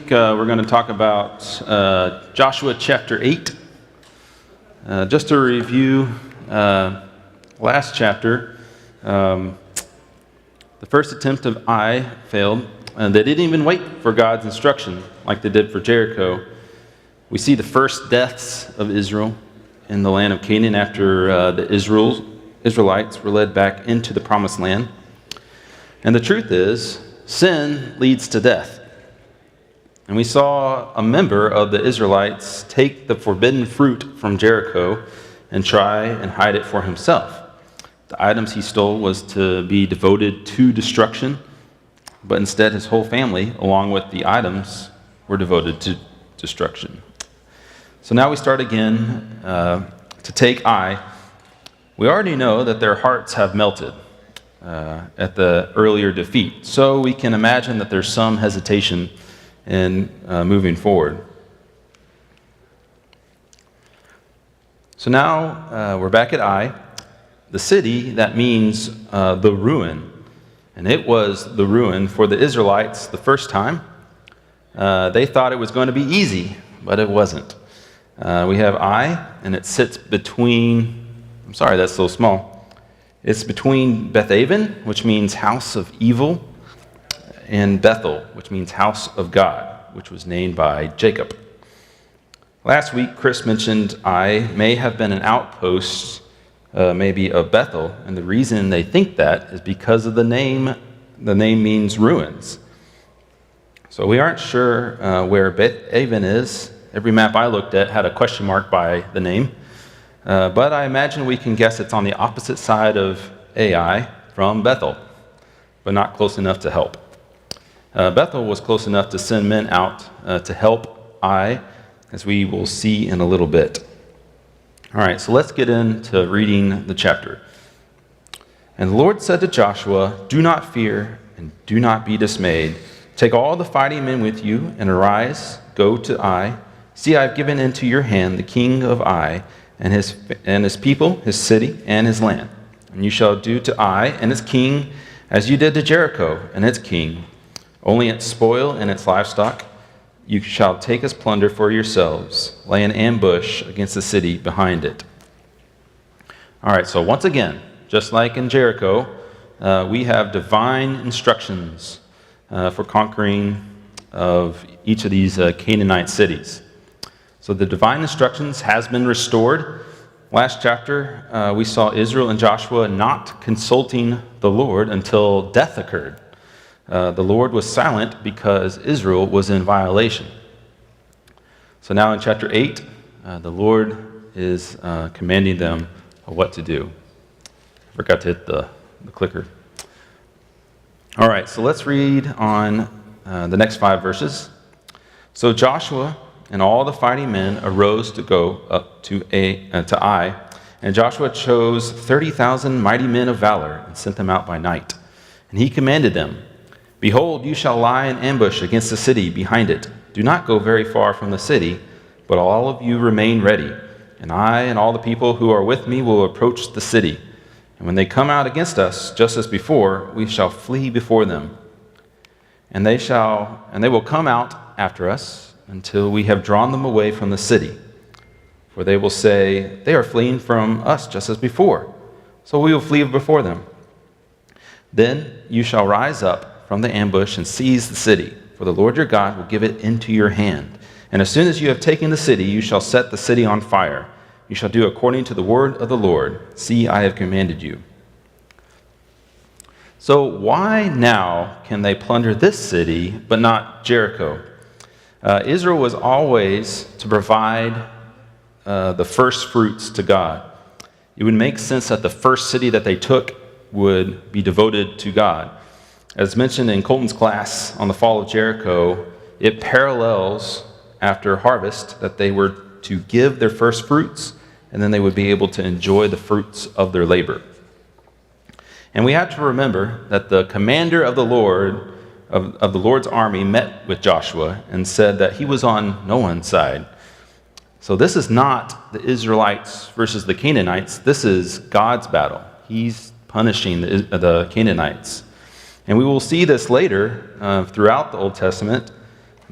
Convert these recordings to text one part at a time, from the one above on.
week we're going to talk about Joshua chapter 8. Just to review last chapter, the first attempt of Ai failed, and they didn't even wait for God's instruction like they did for Jericho. We see the first deaths of Israel in the land of Canaan after the Israelites were led back into the promised land. And the truth is, sin leads to death. And we saw a member of the Israelites take the forbidden fruit from Jericho and try and hide it for himself. The items he stole was to be devoted to destruction, but instead his whole family, along with the items, were devoted to destruction. So now we start again to take Ai. We already know that their hearts have melted at the earlier defeat, so we can imagine that there's some hesitation in moving forward. So now we're back at Ai, the city that means the ruin, and it was the ruin for the Israelites the first time. They thought it was going to be easy, but it wasn't. We have Ai, and it sits between, I'm sorry, that's so small. It's between Beth-aven, which means house of evil, and Bethel, which means house of God, which was named by Jacob. Last week, Chris mentioned Ai may have been an outpost, maybe of Bethel, and the reason they think that is because of the name. The name means ruins. So we aren't sure where Beth-aven is. Every map I looked at had a question mark by the name. But I imagine we can guess it's on the opposite side of Ai from Bethel, but not close enough to help. Bethel was close enough to send men out to help Ai, as we will see in a little bit. All right, so let's get into reading the chapter. And the Lord said to Joshua, "Do not fear and do not be dismayed. Take all the fighting men with you and arise, go to Ai. See, I have given into your hand the king of Ai, and his people, his city, and his land. And you shall do to Ai and its king as you did to Jericho and its king. Only its spoil and its livestock you shall take as plunder for yourselves. Lay an ambush against the city behind it." All right, so once again, just like in Jericho, we have divine instructions for conquering of each of these Canaanite cities. So the divine instructions has been restored. Last chapter, we saw Israel and Joshua not consulting the Lord until death occurred. The Lord was silent because Israel was in violation. So now in chapter 8, the Lord is commanding them what to do. I forgot to hit the clicker. All right, so let's read on the next 5 verses. So Joshua and all the fighting men arose to go up to Ai, and Joshua chose 30,000 mighty men of valor and sent them out by night. And he commanded them, "Behold, you shall lie in ambush against the city behind it. Do not go very far from the city, but all of you remain ready. And I and all the people who are with me will approach the city. And when they come out against us, just as before, we shall flee before them. And they will come out after us until we have drawn them away from the city. For they will say, 'They are fleeing from us just as before, so we will flee before them.' Then you shall rise up from the ambush and seize the city, for the Lord your God will give it into your hand. And as soon as you have taken the city, you shall set the city on fire. You shall do according to the word of the Lord. See, I have commanded you." So why now can they plunder this city, but not Jericho? Israel was always to provide the first fruits to God. It would make sense that the first city that they took would be devoted to God. As mentioned in Colton's class on the fall of Jericho, it parallels after harvest that they were to give their first fruits, and then they would be able to enjoy the fruits of their labor. And we have to remember that the commander of the Lord's army met with Joshua and said that he was on no one's side. So this is not the Israelites versus the Canaanites. This is God's battle. He's punishing the Canaanites. And we will see this later throughout the Old Testament.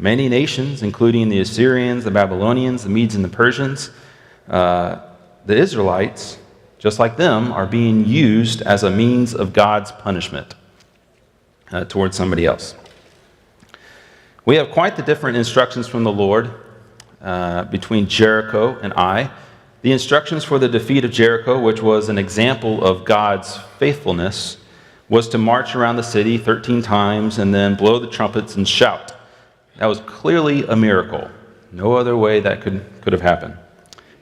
Many nations, including the Assyrians, the Babylonians, the Medes, and the Persians, the Israelites, just like them, are being used as a means of God's punishment towards somebody else. We have quite the different instructions from the Lord between Jericho and Ai. The instructions for the defeat of Jericho, which was an example of God's faithfulness, was to march around the city 13 times and then blow the trumpets and shout. That was clearly a miracle. No other way that could have happened.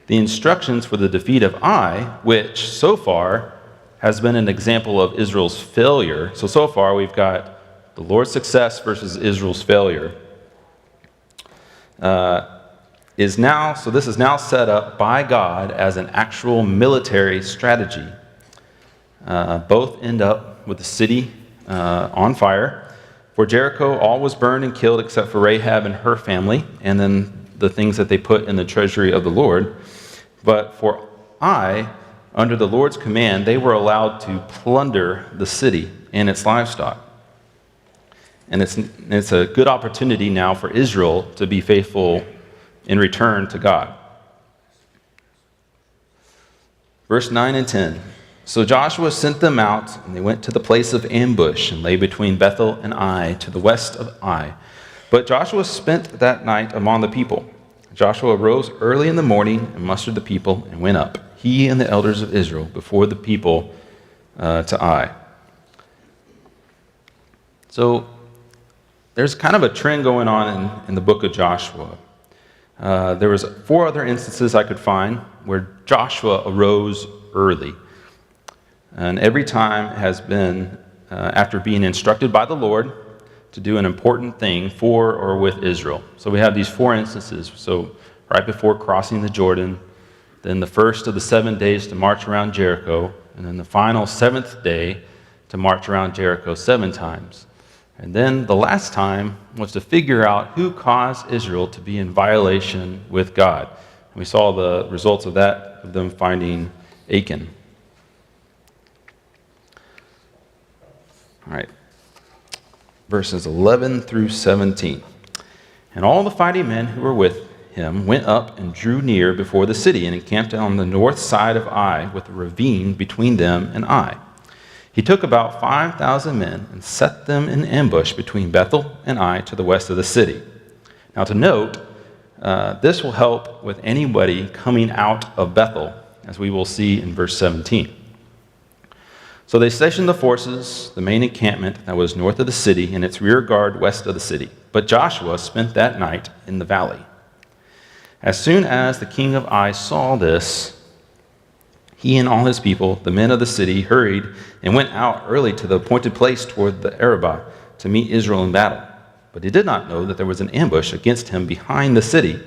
The instructions for the defeat of Ai, which so far has been an example of Israel's failure. So far we've got the Lord's success versus Israel's failure. This is now set up by God as an actual military strategy. Both end up with the city on fire. For Jericho, all was burned and killed except for Rahab and her family, and then the things that they put in the treasury of the Lord. But for Ai, under the Lord's command, they were allowed to plunder the city and its livestock. And it's a good opportunity now for Israel to be faithful in return to God. Verse 9 and 10. So Joshua sent them out, and they went to the place of ambush and lay between Bethel and Ai to the west of Ai. But Joshua spent that night among the people. Joshua rose early in the morning and mustered the people and went up, he and the elders of Israel, before the people to Ai. So there's kind of a trend going on in the book of Joshua. There was 4 other instances I could find where Joshua arose early. And every time has been after being instructed by the Lord to do an important thing for or with Israel. So we have these 4 instances. So right before crossing the Jordan, then the first of the 7 days to march around Jericho, and then the final 7th day to march around Jericho 7 times. And then the last time was to figure out who caused Israel to be in violation with God. And we saw the results of that, of them finding Achan. All right, verses 11 through 17. And all the fighting men who were with him went up and drew near before the city and encamped on the north side of Ai with a ravine between them and Ai. He took about 5,000 men and set them in ambush between Bethel and Ai to the west of the city. Now to note, this will help with anybody coming out of Bethel, as we will see in verse 17. So they stationed the forces, the main encampment that was north of the city, and its rear guard west of the city. But Joshua spent that night in the valley. As soon as the king of Ai saw this, he and all his people, the men of the city, hurried and went out early to the appointed place toward the Arabah to meet Israel in battle. But he did not know that there was an ambush against him behind the city.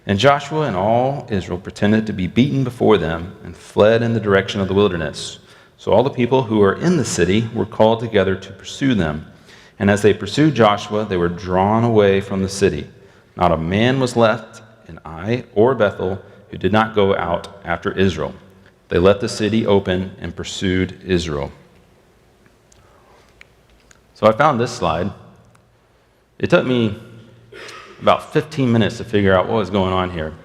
And Joshua and all Israel pretended to be beaten before them and fled in the direction of the wilderness. So all the people who were in the city were called together to pursue them. And as they pursued Joshua, they were drawn away from the city. Not a man was left in Ai or Bethel who did not go out after Israel. They let the city open and pursued Israel. So I found this slide. It took me about 15 minutes to figure out what was going on here.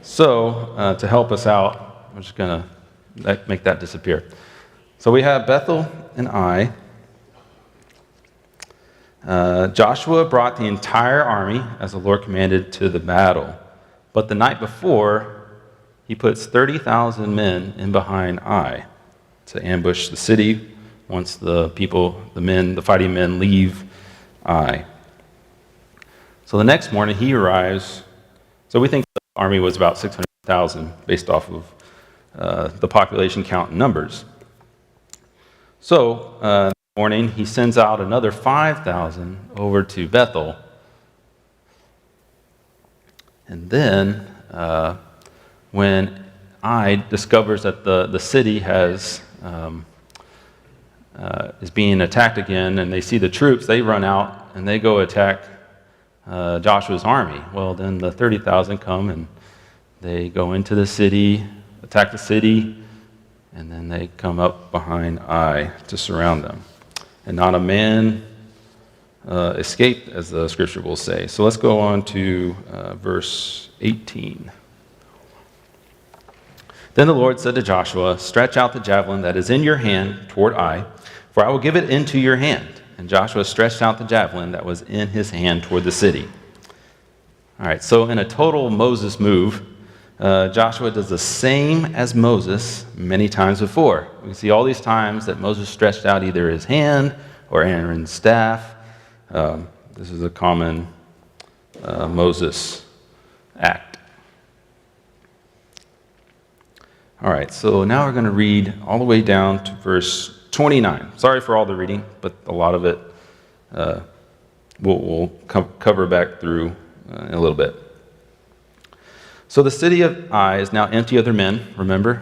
So to help us out, I'm just going to make that disappear. So we have Bethel and Ai. Joshua brought the entire army as the Lord commanded to the battle. But the night before, he puts 30,000 men in behind Ai to ambush the city once the fighting men leave Ai. So the next morning he arrives. So we think the army was about 600,000 based off of the population count and numbers. So in the morning he sends out another 5,000 over to Bethel. And then when Ai discovers that the city is being attacked again, and they see the troops, they run out and they go attack Joshua's army. Well, then the 30,000 come and they go into the city, attack the city, and then they come up behind Ai to surround them. And not a man escaped, as the scripture will say. So let's go on to verse 18. Then the Lord said to Joshua, "Stretch out the javelin that is in your hand toward Ai, for I will give it into your hand." And Joshua stretched out the javelin that was in his hand toward the city. All right, so in a total Moses move, Joshua does the same as Moses many times before. We can see all these times that Moses stretched out either his hand or Aaron's staff. This is a common Moses act. All right, so now we're going to read all the way down to verse 29. Sorry for all the reading, but a lot of it we'll cover back through in a little bit. So the city of Ai is now empty of their men, remember?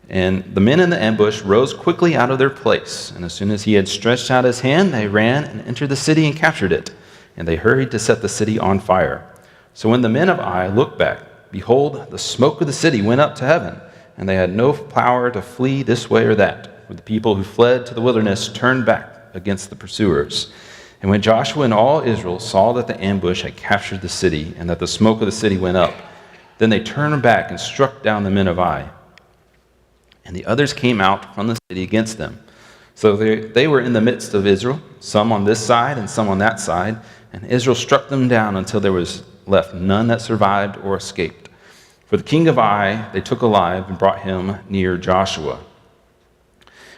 And the men in the ambush rose quickly out of their place. And as soon as he had stretched out his hand, they ran and entered the city and captured it. And they hurried to set the city on fire. So when the men of Ai looked back, behold, the smoke of the city went up to heaven, and they had no power to flee this way or that. For the people who fled to the wilderness turned back against the pursuers. And when Joshua and all Israel saw that the ambush had captured the city, and that the smoke of the city went up, then they turned back and struck down the men of Ai. And the others came out from the city against them. So they were in the midst of Israel, some on this side and some on that side, and Israel struck them down until there was left none that survived or escaped. For the king of Ai they took alive and brought him near Joshua.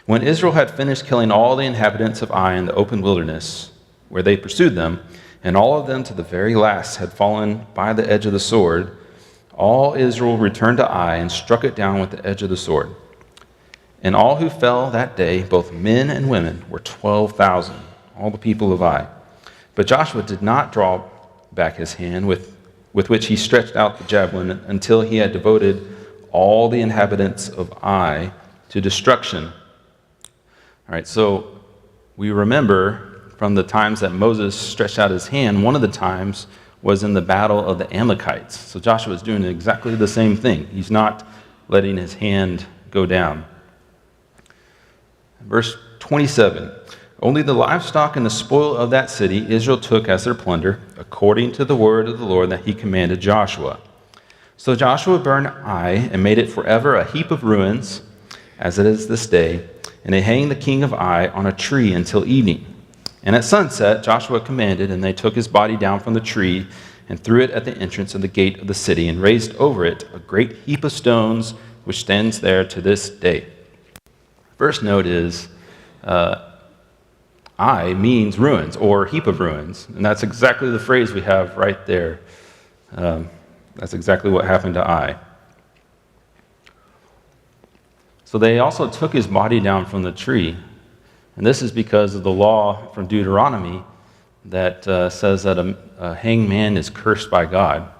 When Israel had finished killing all the inhabitants of Ai in the open wilderness, where they pursued them, and all of them to the very last had fallen by the edge of the sword, all Israel returned to Ai and struck it down with the edge of the sword. And all who fell that day, both men and women, were 12,000, all the people of Ai. But Joshua did not draw back his hand with which he stretched out the javelin until he had devoted all the inhabitants of Ai to destruction. All right, so we remember from the times that Moses stretched out his hand, one of the times was in the battle of the Amalekites. So Joshua is doing exactly the same thing. He's not letting his hand go down. Verse 27, only the livestock and the spoil of that city Israel took as their plunder, according to the word of the Lord that he commanded Joshua. So Joshua burned Ai and made it forever a heap of ruins, as it is this day, and they hanged the king of Ai on a tree until evening. And at sunset Joshua commanded, and they took his body down from the tree and threw it at the entrance of the gate of the city, and raised over it a great heap of stones, which stands there to this day. First note is, Ai means ruins, or heap of ruins. And that's exactly the phrase we have right there. That's exactly what happened to Ai. So they also took his body down from the tree. And this is because of the law from Deuteronomy that says that a hanged man is cursed by God.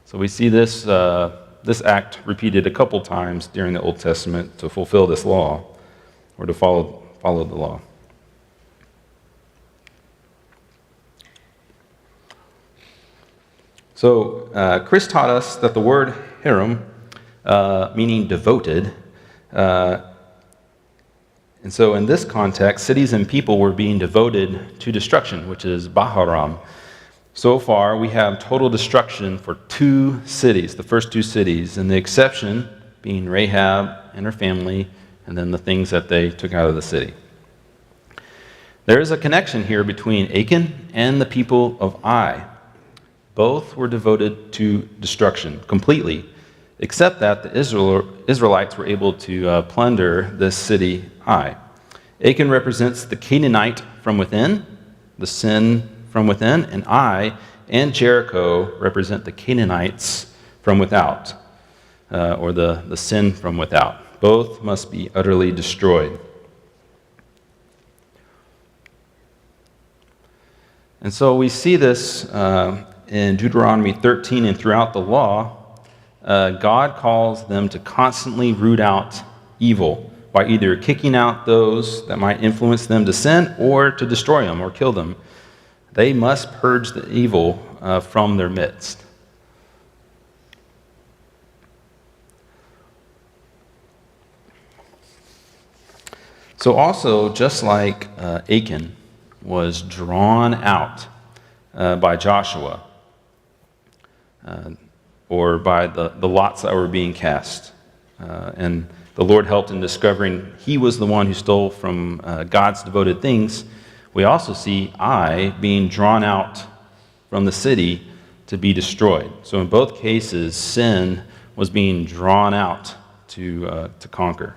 So we see this act repeated a couple times during the Old Testament to fulfill this law, or to follow the law. So Chris taught us that the word hiram, meaning devoted, and so in this context, cities and people were being devoted to destruction, which is Baharam. So far, we have total destruction for 2 cities, the first 2 cities, and the exception being Rahab and her family, and then the things that they took out of the city. There is a connection here between Achan and the people of Ai. Both were devoted to destruction completely, except that the Israelites were able to plunder this city, Ai. Achan represents the Canaanite from within, the sin from within, and Ai and Jericho represent the Canaanites from without, or the sin from without. Both must be utterly destroyed. And so we see this in Deuteronomy 13 and throughout the law. God calls them to constantly root out evil by either kicking out those that might influence them to sin or to destroy them or kill them. They must purge the evil from their midst. So also, just like Achan, was drawn out by Joshua, or by the lots that were being cast. And the Lord helped in discovering he was the one who stole from God's devoted things. We also see Ai being drawn out from the city to be destroyed. So in both cases, sin was being drawn out to conquer.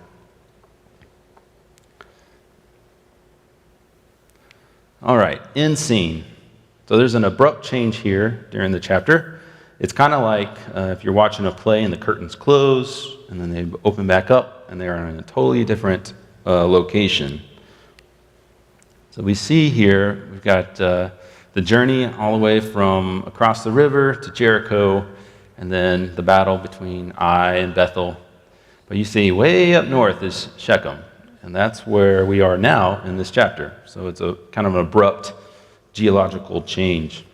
All right, end scene. So there's an abrupt change here during the chapter. It's kind of like if you're watching a play and the curtains close, and then they open back up, and they're in a totally different location. So we see here, we've got the journey all the way from across the river to Jericho, and then the battle between Ai and Bethel. But you see way up north is Shechem, and that's where we are now in this chapter. So it's a kind of an abrupt geological change.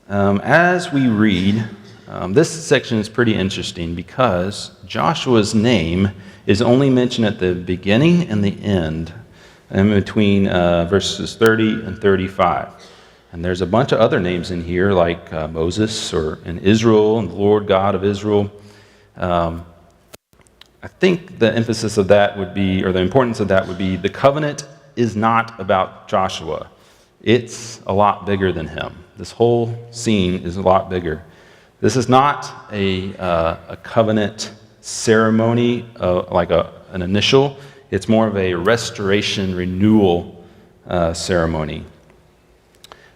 As we read, this section is pretty interesting because Joshua's name is only mentioned at the beginning and the end, in between verses 30 and 35. And there's a bunch of other names in here, like Moses and Israel and the Lord God of Israel. I think the emphasis of that would be, or the importance of that would be, the covenant is not about Joshua. It's a lot bigger than him. This whole scene is a lot bigger. This is not a covenant ceremony like an initial. It's more of a restoration, renewal ceremony.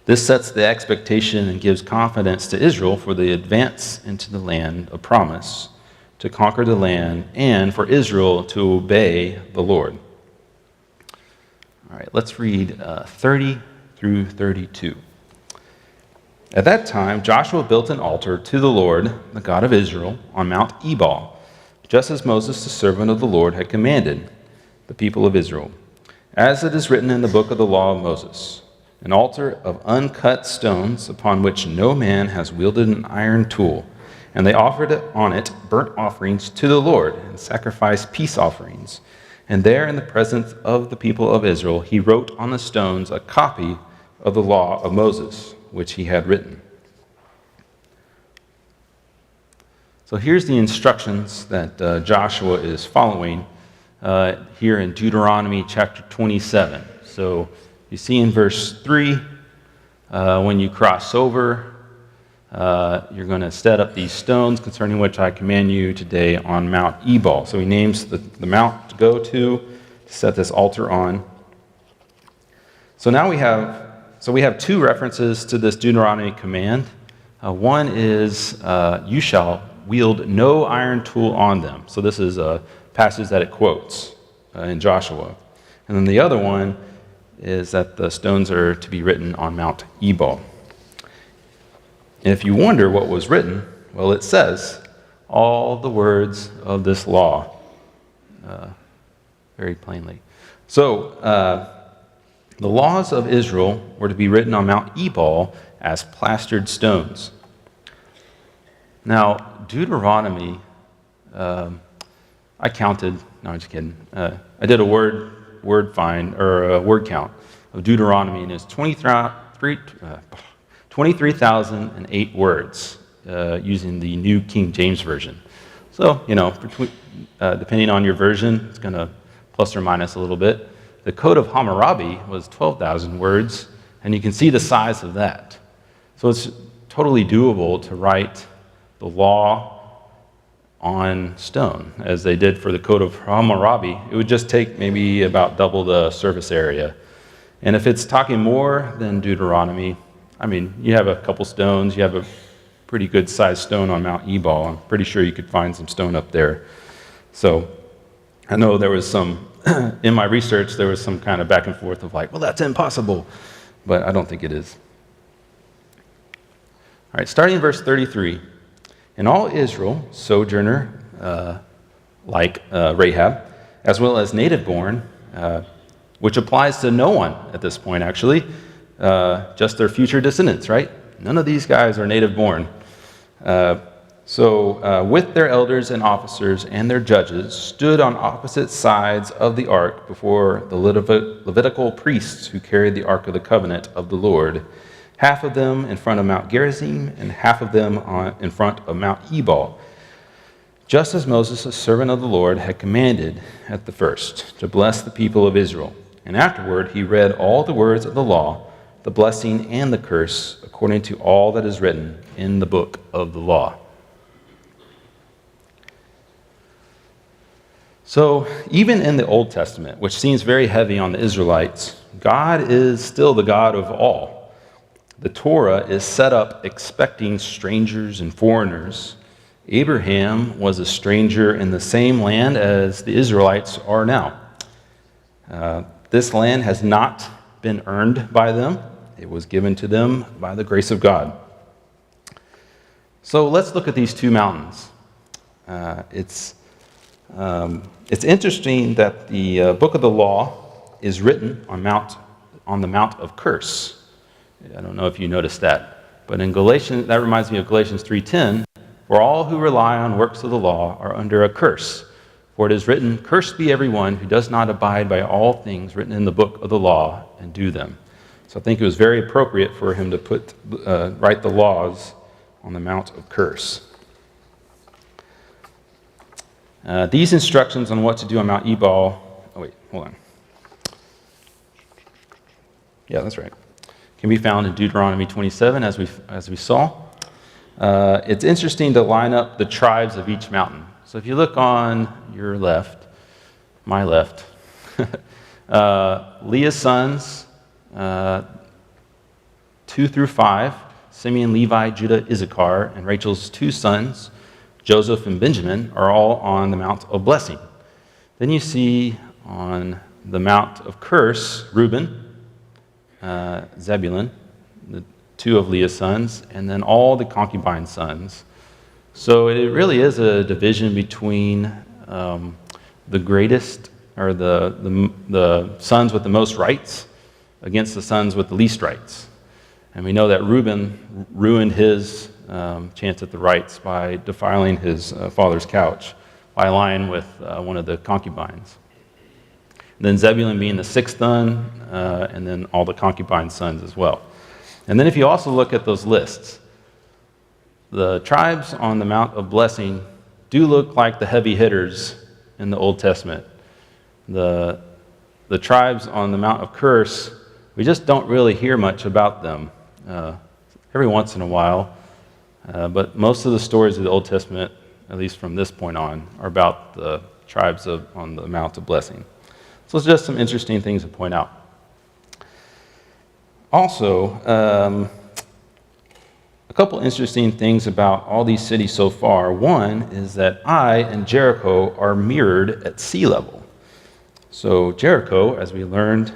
This sets the expectation and gives confidence to Israel for the advance into the land of promise, to conquer the land, and for Israel to obey the Lord. All right, let's read 30 through 32. At that time, Joshua built an altar to the Lord, the God of Israel, on Mount Ebal, just as Moses, the servant of the Lord, had commanded the people of Israel, as it is written in the book of the law of Moses, an altar of uncut stones upon which no man has wielded an iron tool. And they offered on it burnt offerings to the Lord and sacrificed peace offerings. And there, in the presence of the people of Israel, he wrote on the stones a copy of the law of Moses, which he had written. So here's the instructions that Joshua is following here in Deuteronomy chapter 27. So you see in verse 3, when you cross over, you're going to set up these stones concerning which I command you today on Mount Ebal. So he names the mount to go to set this altar on. So now we have two references to this Deuteronomy command. One is, you shall wield no iron tool on them. So this is a passage that it quotes in Joshua. And then the other one is that the stones are to be written on Mount Ebal. And if you wonder what was written, well, it says, all the words of this law, very plainly. So, the laws of Israel were to be written on Mount Ebal as plastered stones. Now, Deuteronomy, I counted, no, I'm just kidding. I did a word find, or a word count of Deuteronomy, and it's 23,008 words using the New King James Version. So, depending on your version, it's going to plus or minus a little bit. The Code of Hammurabi was 12,000 words, and you can see the size of that. So it's totally doable to write the law on stone, as they did for the Code of Hammurabi. It would just take maybe about double the surface area. And if it's talking more than Deuteronomy, I mean, you have a couple stones, you have a pretty good sized stone on Mount Ebal. I'm pretty sure you could find some stone up there. So I know there was some, in my research, there was some kind of back and forth of like, well, that's impossible. But I don't think it is. All right, starting in verse 33. And all Israel, sojourner, like Rahab, as well as native-born, which applies to no one at this point, actually, just their future descendants, right? None of these guys are native-born. So with their elders and officers and their judges stood on opposite sides of the ark before the Levitical priests who carried the ark of the covenant of the Lord, half of them in front of Mount Gerizim and half of them in front of Mount Ebal, just as Moses, a servant of the Lord, had commanded at the first, to bless the people of Israel. And afterward he read all the words of the law, the blessing and the curse, according to all that is written in the book of the law. So even in the Old Testament, which seems very heavy on the Israelites, God is still the God of all. The Torah is set up expecting strangers and foreigners. Abraham was a stranger in the same land as the Israelites are now. This land has not been earned by them. It was given to them by the grace of God. So let's look at these two mountains. It's interesting that the book of the law is written on the Mount of Curse. I don't know if you noticed that, but in Galatians, that reminds me of Galatians 3:10. For all who rely on works of the law are under a curse. For it is written, "Cursed be everyone who does not abide by all things written in the book of the law and do them." So I think it was very appropriate for him to write the laws on the Mount of Curse. These instructions on what to do on Mount Ebal, that's right, can be found in Deuteronomy 27, as we saw. It's interesting to line up the tribes of each mountain. So if you look on your left, my left, Leah's sons, 2 through 5, Simeon, Levi, Judah, Issachar, and Rachel's 2 sons, Joseph and Benjamin, are all on the Mount of Blessing. Then you see on the Mount of Curse, Reuben, Zebulun, the 2 of Leah's sons, and then all the concubine sons. So it really is a division between the greatest, or the sons with the most rights, against the sons with the least rights. And we know that Reuben ruined his chance at the rights by defiling his father's couch, by lying with one of the concubines. And then Zebulun being the 6th son, and then all the concubine sons as well. And then if you also look at those lists, the tribes on the Mount of Blessing do look like the heavy hitters in the Old Testament. The tribes on the Mount of Curse, we just don't really hear much about them. Every once in a while, but most of the stories of the Old Testament, at least from this point on, are about the tribes on the Mount of Blessing. So it's just some interesting things to point out. Also, a couple interesting things about all these cities so far. One is that Ai and Jericho are mirrored at sea level. So Jericho, as we learned,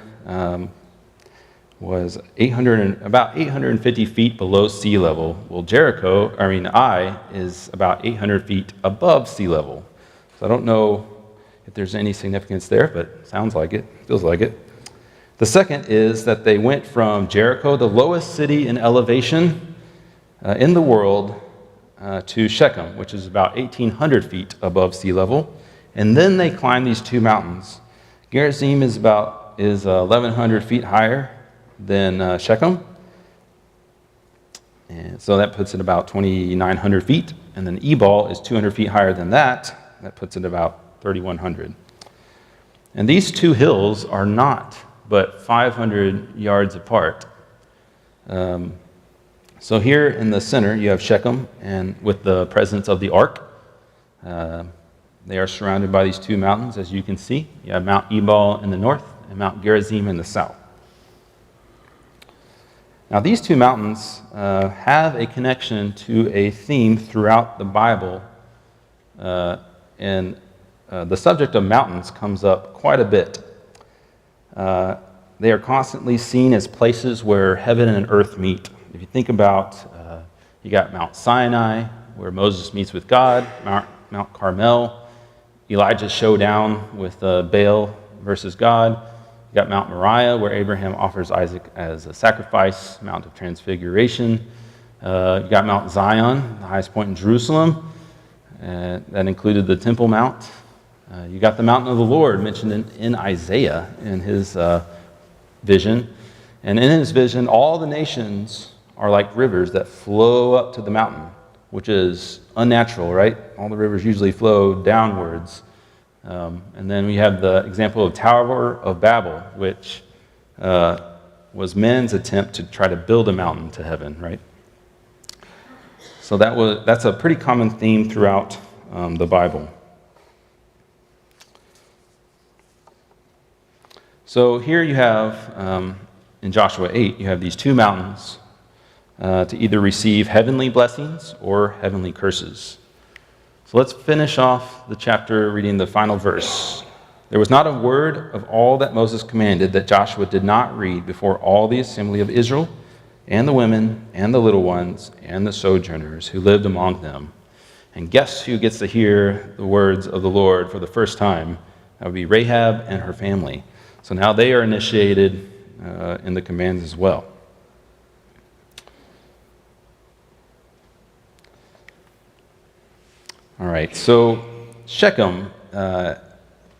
was about 850 feet below sea level. Well, Ai is about 800 feet above sea level. So I don't know if there's any significance there, but sounds like it, feels like it. The second is that they went from Jericho, the lowest city in elevation in the world, to Shechem, which is about 1,800 feet above sea level. And then they climbed these 2 mountains. Gerizim is 1,100 feet higher than Shechem. And so that puts it about 2,900 feet. And then Ebal is 200 feet higher than that. That puts it about 3,100. And these 2 hills are not but 500 yards apart. So here in the center, you have Shechem, and with the presence of the ark. They are surrounded by these 2 mountains, as you can see. You have Mount Ebal in the north and Mount Gerizim in the south. Now, these 2 mountains have a connection to a theme throughout the Bible, and the subject of mountains comes up quite a bit. They are constantly seen as places where heaven and earth meet. If you think about, you got Mount Sinai, where Moses meets with God, Mount Carmel, Elijah's showdown with Baal versus God. You got Mount Moriah, where Abraham offers Isaac as a sacrifice, Mount of Transfiguration, You got Mount Zion, the highest point in Jerusalem. That included the Temple Mount. You got the mountain of the Lord mentioned in Isaiah in his vision. And in his vision, all the nations are like rivers that flow up to the mountain, which is unnatural, right? All the rivers usually flow downwards. And then we have the example of Tower of Babel, which was men's attempt to try to build a mountain to heaven, right? So that's a pretty common theme throughout the Bible. So here you have, in Joshua 8, you have these two mountains to either receive heavenly blessings or heavenly curses. So let's finish off the chapter reading the final verse. There was not a word of all that Moses commanded that Joshua did not read before all the assembly of Israel, and the women, and the little ones, and the sojourners who lived among them. And guess who gets to hear the words of the Lord for the first time? That would be Rahab and her family. So now they are initiated in the commands as well. All right, so Shechem,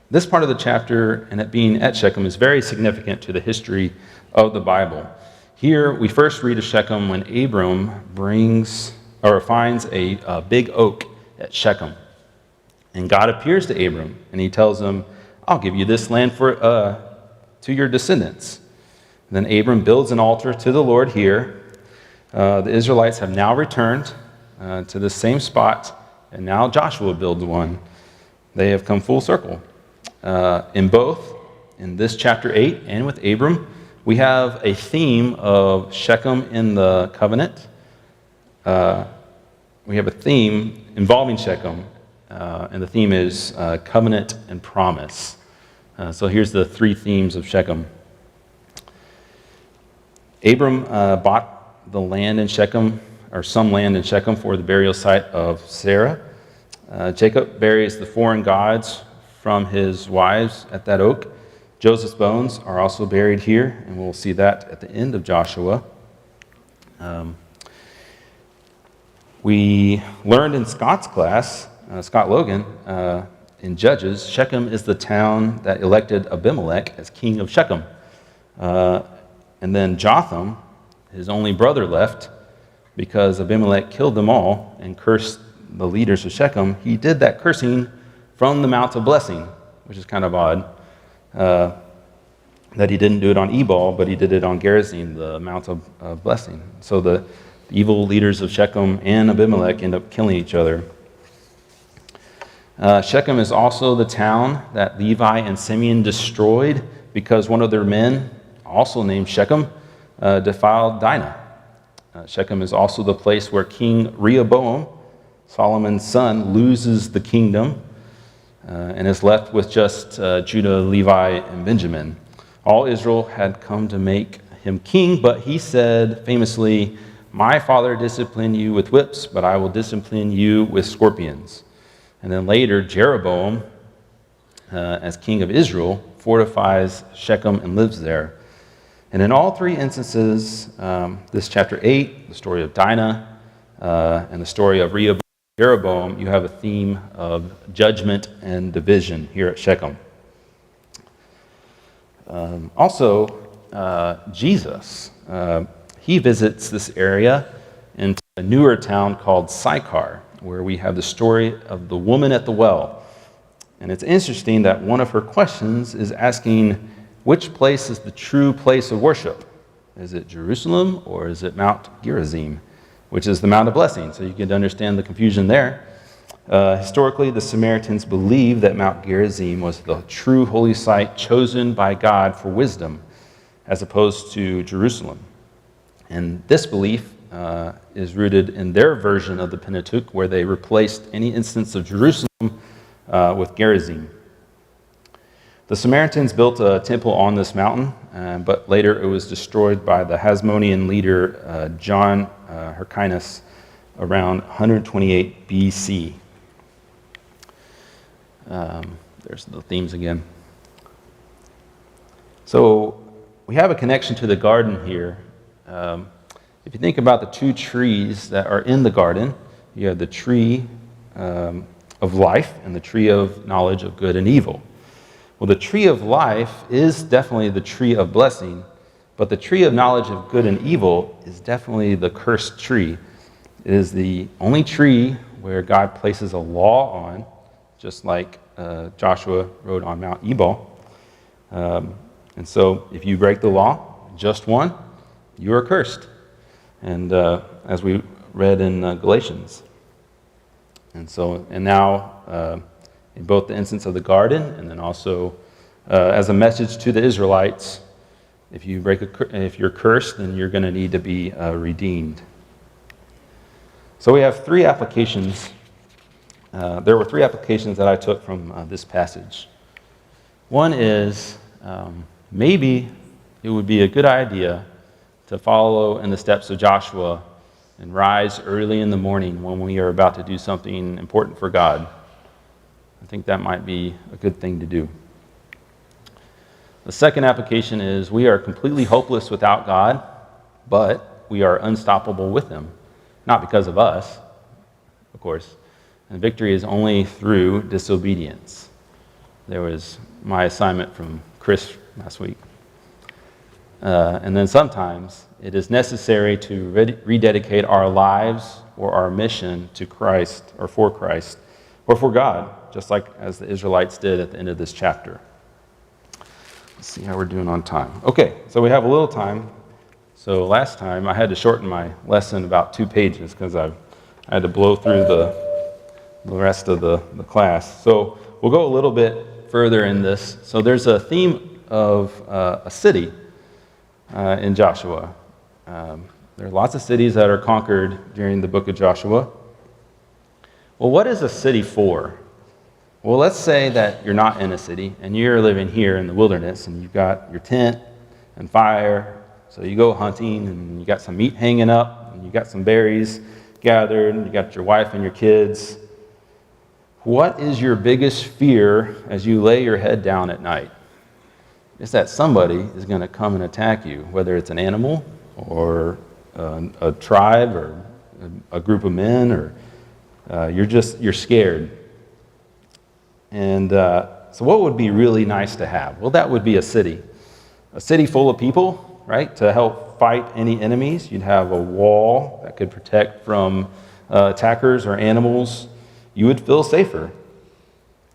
this part of the chapter and it being at Shechem is very significant to the history of the Bible. Here we first read of Shechem when Abram finds a big oak at Shechem. And God appears to Abram and he tells him, I'll give you this land to your descendants. And then Abram builds an altar to the Lord here. The Israelites have now returned to the same spot, and now Joshua builds one. They have come full circle. In this chapter 8 and with Abram, we have a theme of Shechem in the covenant. We have a theme involving Shechem, and the theme is covenant and promise. So here's the three themes of Shechem. Abram bought the land in Shechem, or some land in Shechem, for the burial site of Sarah. Jacob buries the foreign gods from his wives at that oak. Joseph's bones are also buried here, and we'll see that at the end of Joshua. We learned in Scott's class, Scott Logan, in Judges, Shechem is the town that elected Abimelech as king of Shechem. And then Jotham, his only brother, left because Abimelech killed them all and cursed the leaders of Shechem. He did that cursing from the Mount of Blessing, which is kind of odd. That he didn't do it on Ebal, but he did it on Gerizim, the Mount of Blessing. So the evil leaders of Shechem and Abimelech end up killing each other. Shechem is also the town that Levi and Simeon destroyed because one of their men, also named Shechem, defiled Dinah. Shechem is also the place where King Rehoboam, Solomon's son, loses the kingdom and is left with just Judah, Levi, and Benjamin. All Israel had come to make him king, but he said famously, "My father disciplined you with whips, but I will discipline you with scorpions." And then later, Jeroboam, as king of Israel, fortifies Shechem and lives there. And in all three instances, this chapter 8, the story of Dinah, and the story of Jeroboam, you have a theme of judgment and division here at Shechem. Jesus, he visits this area in a newer town called Sychar, where we have the story of the woman at the well. And it's interesting that one of her questions is asking, which place is the true place of worship? Is it Jerusalem or is it Mount Gerizim, which is the Mount of Blessing? So you can understand the confusion there. Historically, the Samaritans believed that Mount Gerizim was the true holy site chosen by God for wisdom, as opposed to Jerusalem. And this belief is rooted in their version of the Pentateuch, where they replaced any instance of Jerusalem with Gerizim. The Samaritans built a temple on this mountain, but later it was destroyed by the Hasmonean leader John Hyrcanus around 128 BC. There's the themes again. So we have a connection to the garden here. If if you think about the two trees that are in the garden, you have the tree of life and the tree of knowledge of good and evil. Well, the tree of life is definitely the tree of blessing, but the tree of knowledge of good and evil is definitely the cursed tree. It is the only tree where God places a law on, just like Joshua wrote on Mount Ebal. And so if you break the law, just one, you are cursed. And as we read in Galatians. And now in both the instance of the garden and then also as a message to the Israelites, if you're cursed, then you're going to need to be redeemed. So we have three applications. There were three applications that I took from this passage. One is maybe it would be a good idea to follow in the steps of Joshua and rise early in the morning when we are about to do something important for God. I think that might be a good thing to do. The second application is we are completely hopeless without God, but we are unstoppable with Him. Not because of us, of course. And victory is only through disobedience. There was my assignment from Chris last week. And then sometimes it is necessary to rededicate our lives or our mission to Christ or for God, just like as the Israelites did at the end of this chapter. Let's see how we're doing on time. Okay, so we have a little time. So last time I had to shorten my lesson about 2 pages because I had to blow through the rest of the class. So we'll go a little bit further in this. So there's a theme of a city in Joshua. There are lots of cities that are conquered during the book of Joshua. Well, what is a city for? Well, let's say that you're not in a city and you're living here in the wilderness and you've got your tent and fire. So you go hunting and you got some meat hanging up and you got some berries gathered and you got your wife and your kids. What is your biggest fear as you lay your head down at night? It's that somebody is going to come and attack you, whether it's an animal or a tribe or a group of men, or you're scared. And so what would be really nice to have? Well, that would be a city full of people, right, to help fight any enemies. You'd have a wall that could protect from attackers or animals. You would feel safer.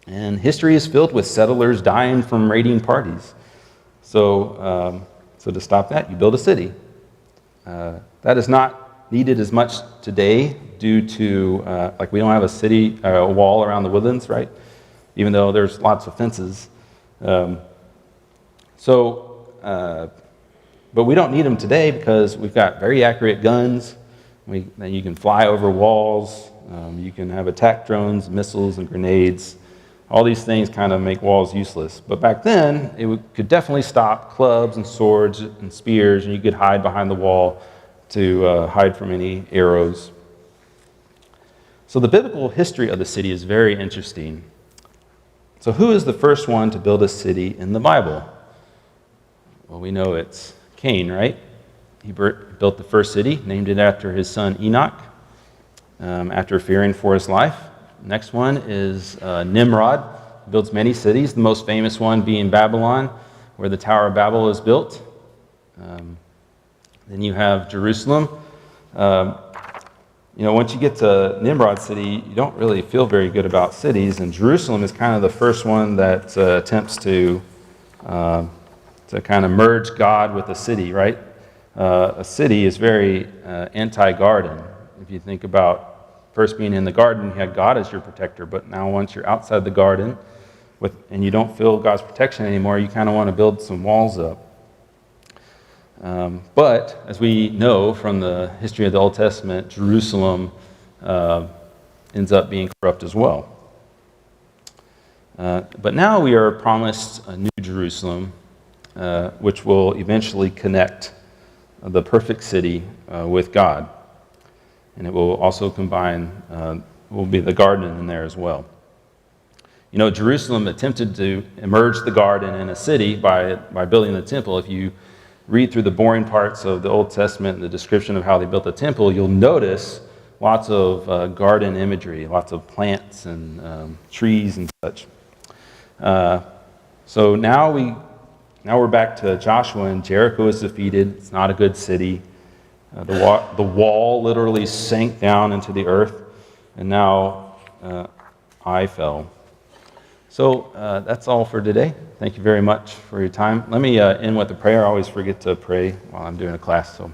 And history is filled with settlers dying from raiding parties. So to stop that, you build a city. That is not needed as much today due to, like we don't have a wall around the Woodlands, right? Even though there's lots of fences. But we don't need them today because we've got very accurate guns. You can fly over walls. You can have attack drones, missiles, and grenades. All these things kind of make walls useless. But back then, it could definitely stop clubs and swords and spears, and you could hide behind the wall to hide from any arrows. So the biblical history of the city is very interesting. So who is the first one to build a city in the Bible? Well, we know it's Cain, right? He built the first city, named it after his son Enoch, after fearing for his life. Next one is Nimrod, builds many cities, the most famous one being Babylon, where the Tower of Babel is built. Then you have Jerusalem. Once you get to Nimrod's city, you don't really feel very good about cities, and Jerusalem is kind of the first one that attempts to kind of merge God with a city, right? A city is very anti-garden. If you think about first being in the garden, you had God as your protector, but now once you're outside the garden and you don't feel God's protection anymore, you kind of want to build some walls up. But as we know from the history of the Old Testament, Jerusalem ends up being corrupt as well. But now we are promised a new Jerusalem, which will eventually connect the perfect city with God. And it will also combine, will be the garden in there as well. Jerusalem attempted to merge the garden in a city by building the temple. If you read through the boring parts of the Old Testament and the description of how they built the temple, you'll notice lots of garden imagery, lots of plants and trees and such. So now we're back to Joshua, and Jericho is defeated. It's not a good city. The wall literally sank down into the earth, and now Ai fell. So that's all for today. Thank you very much for your time. Let me end with a prayer. I always forget to pray while I'm doing a class, so